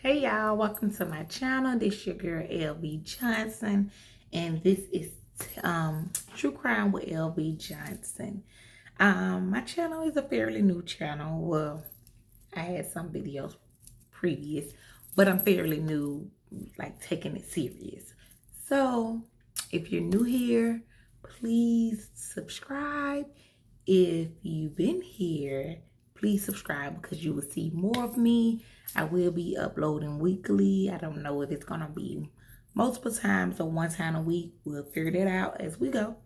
Hey y'all, welcome to my channel. This your girl L.V.Johnson, and this is True Crime with L.V.Johnson. My channel is a fairly new channel. Well, I had some videos previous, but I'm fairly new, like taking it serious. So if you're new here, please subscribe. If you've been here, please subscribe because you will see more of me. I will be uploading weekly. I don't know if it's going to be multiple times or one time a week. We'll figure that out as we go.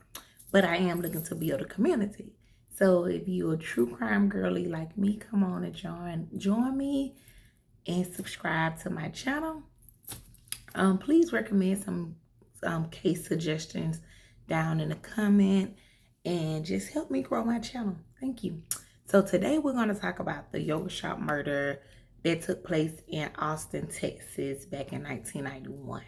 But I am looking to build a community. So if you're a true crime girly like me, come on and join me and subscribe to my channel. Please recommend some case suggestions down in the comment and just help me grow my channel. Thank you. So today we're going to talk about the yoga shop murder that took place in Austin, Texas back in 1991.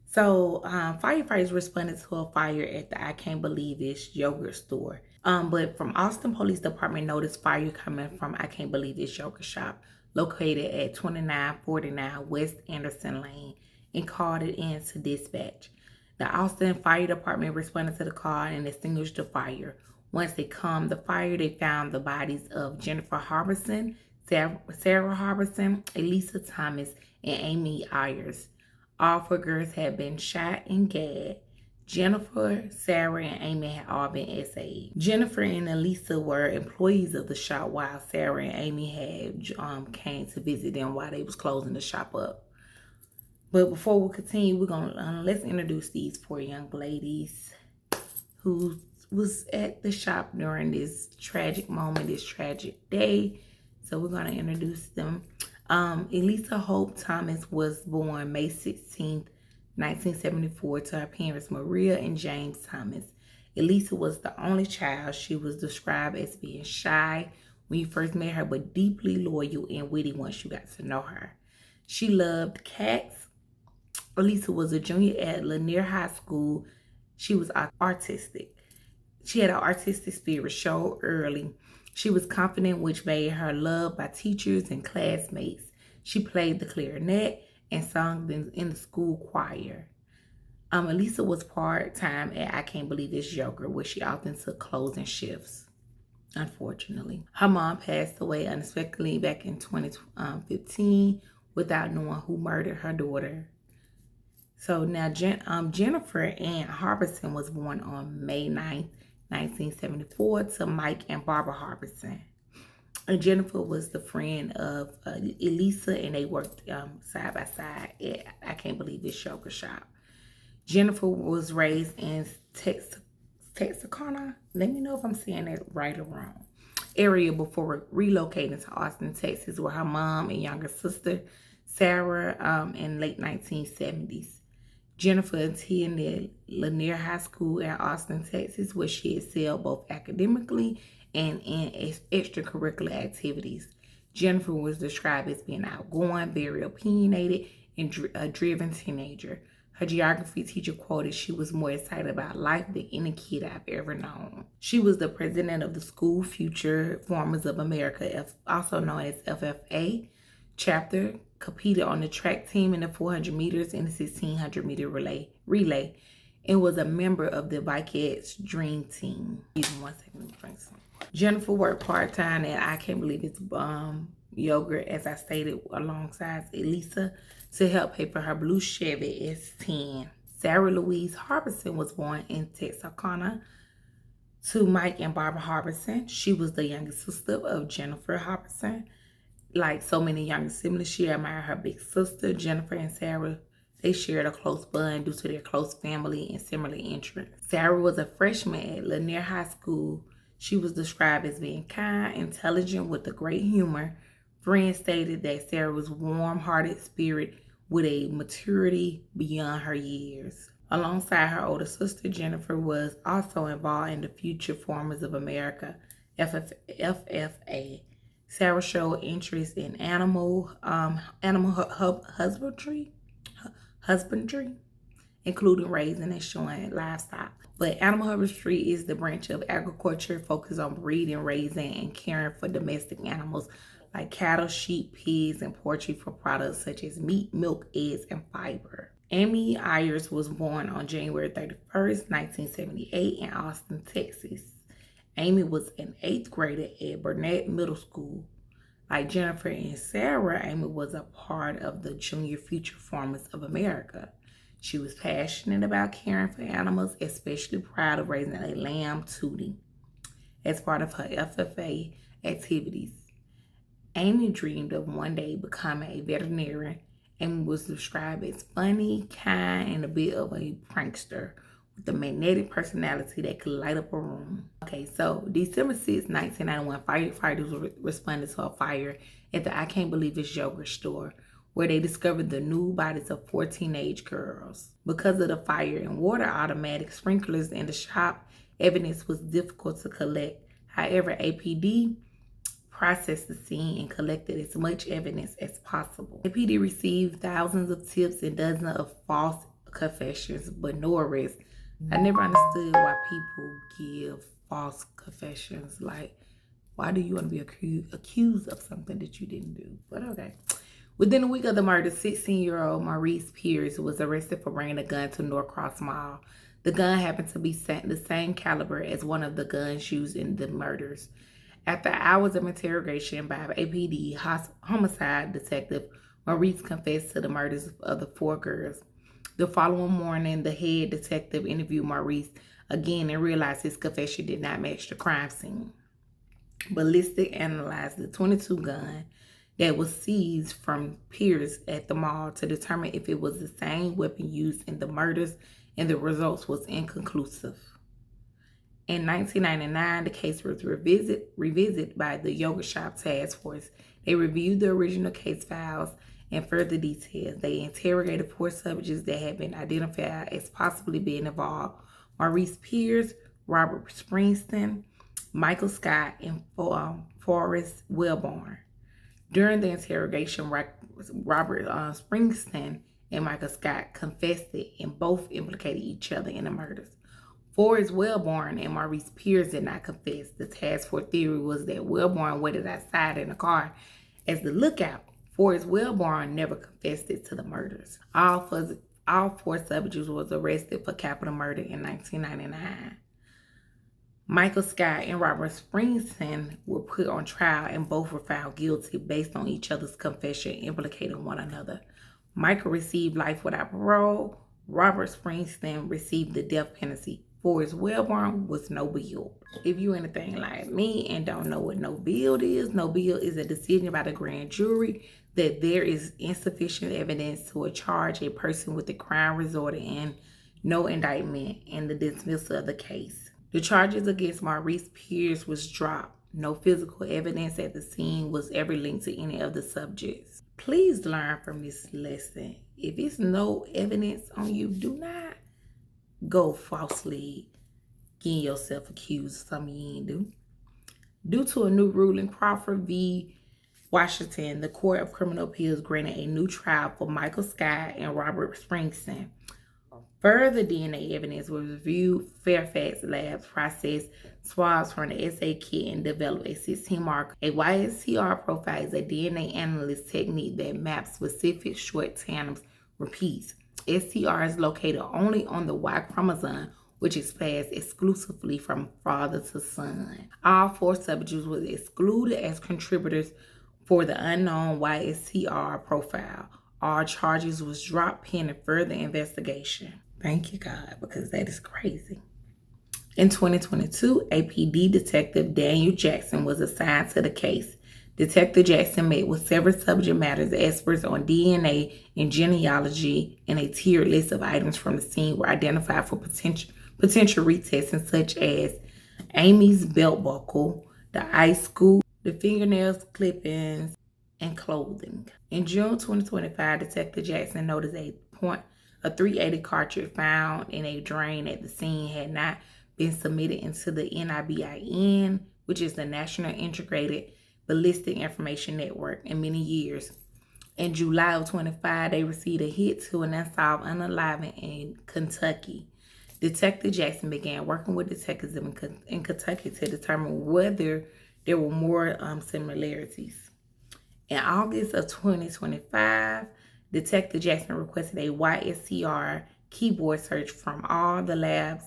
So firefighters responded to a fire at the I Can't Believe It's yogurt store. But from Austin Police Department noticed fire coming from I Can't Believe It's yogurt shop located at 2949 West Anderson Lane and called it in to dispatch. The Austin Fire Department responded to the call and extinguished the fire. Once they calmed the fire, they found the bodies of Jennifer Harbison, Sarah Harbison, Elisa Thomas, and Amy Ayers. All four girls had been shot and gagged. Jennifer, Sarah, and Amy had all been SA'd. Jennifer and Elisa were employees of the shop, while Sarah and Amy had came to visit them while they was closing the shop up. But before we continue, we're gonna let's introduce these four young ladies who was at the shop during this tragic moment, this tragic day. So we're gonna introduce them. Elisa Hope Thomas was born May 16th, 1974 to her parents Maria and James Thomas. Elisa was the only child. She was described as being shy when you first met her, but deeply loyal and witty once you got to know her. She loved cats. Elisa was a junior at Lanier High School. She was artistic. She had an artistic spirit show early. She was confident, which made her loved by teachers and classmates. She played the clarinet and sung in the school choir. Elisa was part-time at I Can't Believe It's Yogurt, where she often took closing shifts, unfortunately. Her mom passed away unexpectedly back in 2015 without knowing who murdered her daughter. So now Jennifer Ann Harbison was born on May 9th, 1974 to Mike and Barbara Harbison. And Jennifer was the friend of Elisa, and they worked side by side at I Can't Believe This yogurt shop. Jennifer was raised in Texarkana. Let me know if I'm saying that right or wrong. Area before relocating to Austin, Texas, with her mom and younger sister Sarah in late 1970s. Jennifer attended Lanier High School in Austin, Texas, where she excelled both academically and in extracurricular activities. Jennifer was described as being outgoing, very opinionated, and a driven teenager. Her geography teacher quoted, "She was more excited about life than any kid I've ever known." She was the president of the School Future Farmers of America, also known as FFA chapter, competed on the track team in the 400 meters and the 1600 meter relay, and was a member of the Vikings Dream Team. Even 1 second, let me drink some. Jennifer worked part-time at I Can't Believe It's yogurt, as I stated, alongside Elisa, to help pay for her blue Chevy S10. Sarah Louise Harbison was born in Texarkana to Mike and Barbara Harbison. She was the youngest sister of Jennifer Harbison. Like so many younger siblings, she admired her big sister. Jennifer and Sarah, they shared a close bond due to their close family and similar interests. Sarah was a freshman at Lanier High School. She was described as being kind, intelligent, with a great humor. Friends stated that Sarah was a warm-hearted spirit with a maturity beyond her years. Alongside her older sister, Jennifer was also involved in the Future Farmers of America, FFA. Sarah showed interest in animal husbandry, including raising and showing livestock. But animal husbandry is the branch of agriculture focused on breeding, raising, and caring for domestic animals like cattle, sheep, pigs, and poultry for products such as meat, milk, eggs, and fiber. Amy Ayers was born on January 31st, 1978 in Austin, Texas. Amy was an 8th grader at Burnett Middle School. Like Jennifer and Sarah, Amy was a part of the Junior Future Farmers of America. She was passionate about caring for animals, especially proud of raising a lamb, Tootie, as part of her FFA activities. Amy dreamed of one day becoming a veterinarian. Amy was described as funny, kind, and a bit of a prankster with a magnetic personality that could light up a room. Okay, so December 6, 1991, firefighters responded to a fire at the I Can't Believe It's Yogurt store, where they discovered the nude bodies of 4 teenage girls. Because of the fire and water automatic sprinklers in the shop, evidence was difficult to collect. However, APD processed the scene and collected as much evidence as possible. APD received thousands of tips and dozens of false confessions, but no arrests. I never understood why people give false confessions. Like, why do you want to be accused of something that you didn't do? But okay. Within a week of the murder, 16-year-old Maurice Pierce was arrested for bringing a gun to Norcross Mall. The gun happened to be the same caliber as one of the guns used in the murders. After hours of interrogation by APD homicide detective, Maurice confessed to the murders of the 4 girls. The following morning, the head detective interviewed Maurice again and realized his confession did not match the crime scene. Ballistic analyzed the .22 gun that was seized from Pierce at the mall to determine if it was the same weapon used in the murders, and the results was inconclusive. In 1999, the case was revisited by the Yogurt Shop Task Force. They reviewed the original case files and further details. They interrogated 4 subjects that had been identified as possibly being involved: Maurice Pierce, Robert Springsteen, Michael Scott, and Forrest Wellborn. During the interrogation, Robert Springsteen and Michael Scott confessed it, and both implicated each other in the murders. Forrest Wellborn and Maurice Pierce did not confess. The task force theory was that Wellborn waited outside in a car as the lookout. Forrest Wellborn never confessed it to the murders. All 4 subjects was arrested for capital murder in 1999. Michael Scott and Robert Springsteen were put on trial, and both were found guilty based on each other's confession implicating one another. Michael received life without parole. Robert Springsteen received the death penalty. Forrest Wellborn was no bail. If you anything like me and don't know what no bail is a decision by the grand jury that there is insufficient evidence to charge a person with the crime resulting in no indictment and the dismissal of the case. The charges against Maurice Pierce was dropped. No physical evidence at the scene was ever linked to any of the subjects. Please learn from this lesson. If it's no evidence on you, do not go falsely getting yourself accused of something you ain't do. Due to a new ruling, Crawford v. Washington, the Court of Criminal Appeals granted a new trial for Michael Scott and Robert Springsteen. Further DNA evidence was reviewed. Fairfax Labs processed swabs from the SA kit and developed a 16-marker. A YSTR profile is a DNA analysis technique that maps specific short tandems repeats. STR is located only on the Y chromosome, which is passed exclusively from father to son. All 4 subjects were excluded as contributors for the unknown YSTR profile. All charges was dropped pending further investigation. Thank you, God, because that is crazy. In 2022, APD Detective Daniel Jackson was assigned to the case. Detective Jackson met with several subject matters experts on DNA and genealogy, and a tiered list of items from the scene were identified for potential retesting, such as Amy's belt buckle, the ice scoop, the fingernails clippings, and clothing. In June 2025, Detective Jackson noticed a .380 cartridge found in a drain at the scene had not been submitted into the NIBIN, which is the National Integrated Ballistic Information Network, in many years. In July of 25, they received a hit to an unsolved unaliving in Kentucky. Detective Jackson began working with detectives in Kentucky to determine whether there were more similarities. In August of 2025, Detective Jackson requested a YSCR keyboard search from all the labs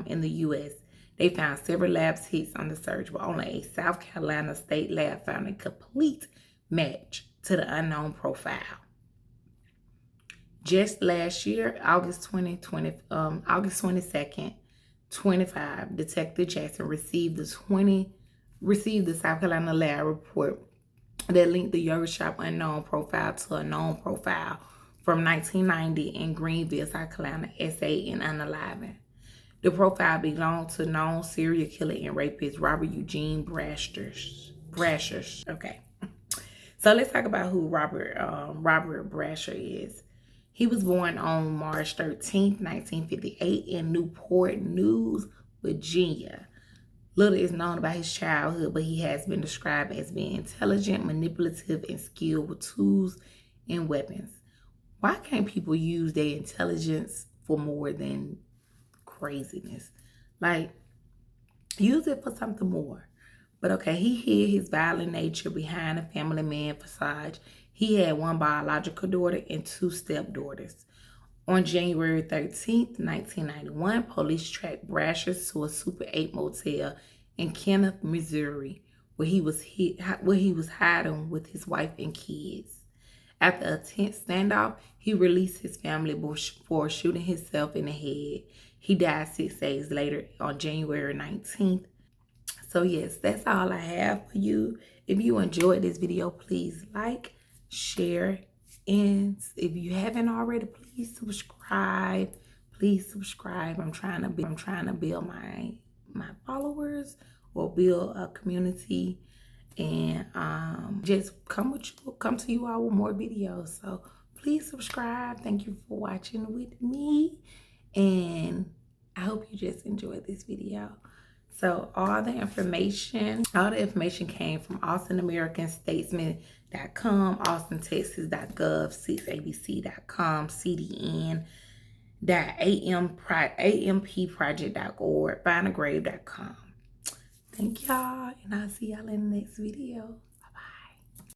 in the U.S. They found several labs hits on the search, but only a South Carolina state lab found a complete match to the unknown profile. Just last year, August 22nd, 25, Detective Jackson received the South Carolina lab report that linked the yogurt shop unknown profile to a known profile from 1990 in Greenville, South Carolina, SA and unalive. The profile belonged to known serial killer and rapist Robert Eugene Brashers. Okay. So let's talk about who Robert Brasher is. He was born on March 13th, 1958 in Newport News, Virginia. Little is known about his childhood, but he has been described as being intelligent, manipulative, and skilled with tools and weapons. Why can't people use their intelligence for more than craziness? Like, use it for something more. But okay, he hid his violent nature behind a family man facade. He had one biological daughter and two stepdaughters. On January 13th, 1991, police tracked Brashers to a Super 8 motel in Kenneth, Missouri, where he was hiding with his wife and kids. After a tense standoff, he released his family before shooting himself in the head. He died 6 days later on January 19th. So yes, that's all I have for you. If you enjoyed this video, please like, share, and if you haven't already, please subscribe. Please subscribe. I'm trying to build my followers or build a community, and just come to you all with more videos. So please subscribe. Thank you for watching with me, and I hope you just enjoyed this video. So all the information came from AustinAmericanStatesman.com, AustinTexas.gov, 6abc.com, CDN.ampproject.org, findagrave.com. Thank y'all, and I'll see y'all in the next video.